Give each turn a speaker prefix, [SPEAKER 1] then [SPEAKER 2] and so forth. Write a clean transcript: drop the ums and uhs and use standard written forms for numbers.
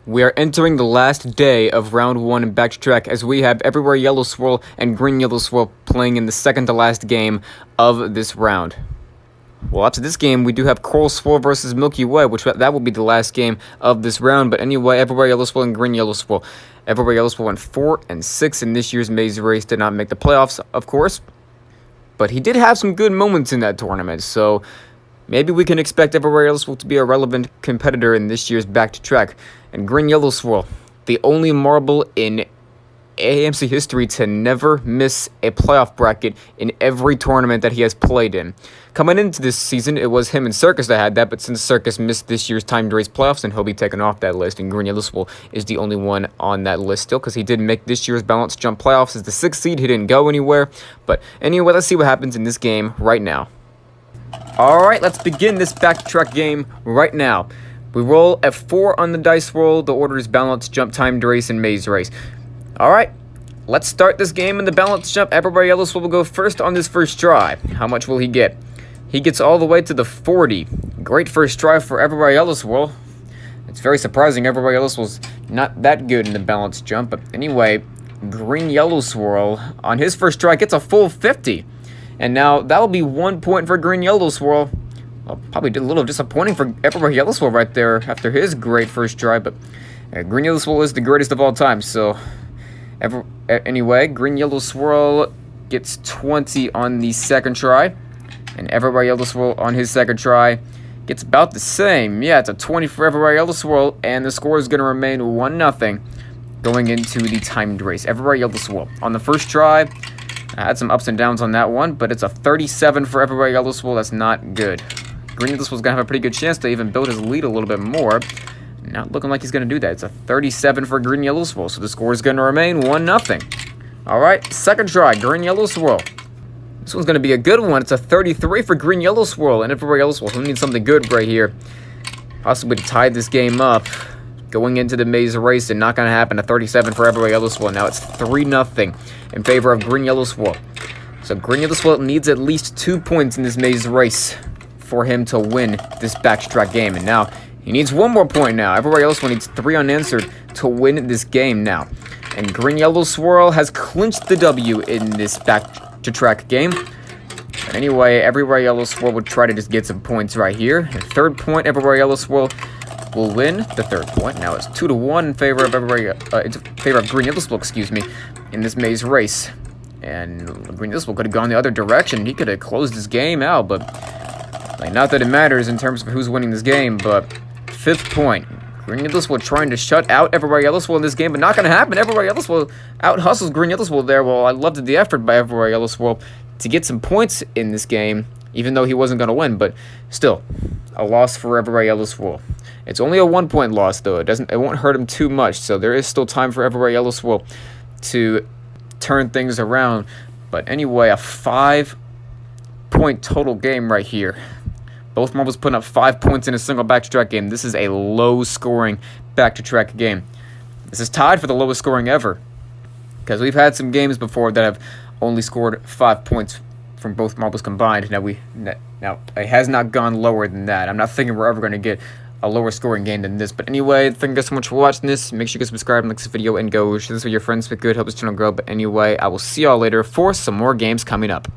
[SPEAKER 1] We are entering the last day of round 1 in Backtrack as we have Everywhere Yellow Swirl and Green Yellow Swirl playing in the second to last game of this round. Well, after this game, we do have Coral Swirl versus Milky Way, which that will be the last game of this round. But anyway, Everywhere Yellow Swirl and Green Yellow Swirl. Everywhere Yellow Swirl went 4-6 in this year's maze race. Did not make the playoffs, of course. But he did have some good moments in that tournament, so maybe we can expect Everywhere Yellow Swirl to be a relevant competitor in this year's Back-to-Track. And Green Yellow Swirl, the only marble in AAMC history to never miss a playoff bracket in every tournament that he has played in. Coming into this season, it was him and Circus that had that, but since Circus missed this year's timed race playoffs, then he'll be taken off that list, and Green Yellow Swirl is the only one on that list still, because he did make this year's balance jump playoffs as the 6th seed. He didn't go anywhere, but anyway, let's see what happens in this game right now. Alright, let's begin this Backtrack game right now. We roll at 4 on the dice roll. The order is balance, jump, timed race, and maze race. Alright, let's start this game in the balance jump. Everywhere Yellow Swirl will go first on this first try. How much will he get? He gets all the way to the 40. Great first try for Everywhere Yellow Swirl. It's very surprising Everywhere Yellow Swirl's not that good in the balance jump. But anyway, Green Yellow Swirl on his first try gets a full 50. And now that'll be 1 point for Green Yellow Swirl. Well, probably a little disappointing for Everywhere Yellow Swirl right there after his great first try. But Green Yellow Swirl is the greatest of all time, so anyway, Green Yellow Swirl gets 20 on the second try, and Everywhere Yellow Swirl on his second try gets about the same. Yeah, it's a 20 for Everywhere Yellow Swirl, and the score is going to remain 1-0 going into the timed race. Everywhere Yellow Swirl on the first try. I had some ups and downs on that one, but it's a 37 for Everywhere Yellow Swirl. That's not good. Green Yellow Swirl's going to have a pretty good chance to even build his lead a little bit more. Not looking like he's going to do that. It's a 37 for Green Yellow Swirl, so the score is going to remain 1-0. Alright, second try, Green Yellow Swirl. This one's going to be a good one. It's a 33 for Green Yellow Swirl, and Everywhere Yellow Swirl, who needs something good right here. Possibly to tie this game up. Going into the maze race, and not going to happen. A 37 for Everywhere Yellow Swirl. Now it's 3-0 in favor of Green Yellow Swirl. So Green Yellow Swirl needs at least 2 points in this maze race for him to win this Backtrack game. And now he needs 1 more point now. Everywhere Yellow Swirl needs 3 unanswered to win this game now. And Green Yellow Swirl has clinched the W in this Back-to-Track game. But anyway, Everywhere Yellow Swirl would try to just get some points right here. And third point, Everywhere Yellow Swirl will win the third point. Now it's 2-1 in favor of Green Yellow Swirl, excuse me, in this maze race. And Green Yellow Swirl could have gone the other direction. He could have closed this game out, but not that it matters in terms of who's winning this game. But fifth point, Green Yellow Swirl trying to shut out Everywhere Yellow Swirl in this game, but not going to happen. Everywhere Yellow Swirl out-hustles Green Yellow Swirl there. Well, I loved the effort by Everywhere Yellow Swirl to get some points in this game, even though he wasn't going to win. But still, a loss for Everywhere Yellow Swirl. It's only a 1-point loss, though. It won't hurt him too much, so there is still time for Everywhere Yellow Swirl to turn things around. But anyway, a 5-point total game right here. Both marbles putting up 5 points in a single Backtrack game. This is a low-scoring Back-to-Track game. This is tied for the lowest scoring ever, because we've had some games before that have only scored 5 points from both marbles combined. Now it has not gone lower than that. I'm not thinking we're ever going to get a lower scoring game than this. But anyway, thank you guys so much for watching this. Make sure you guys subscribe and like this video, and go share this with your friends if it could help this channel grow. But anyway, I will see y'all later for some more games coming up.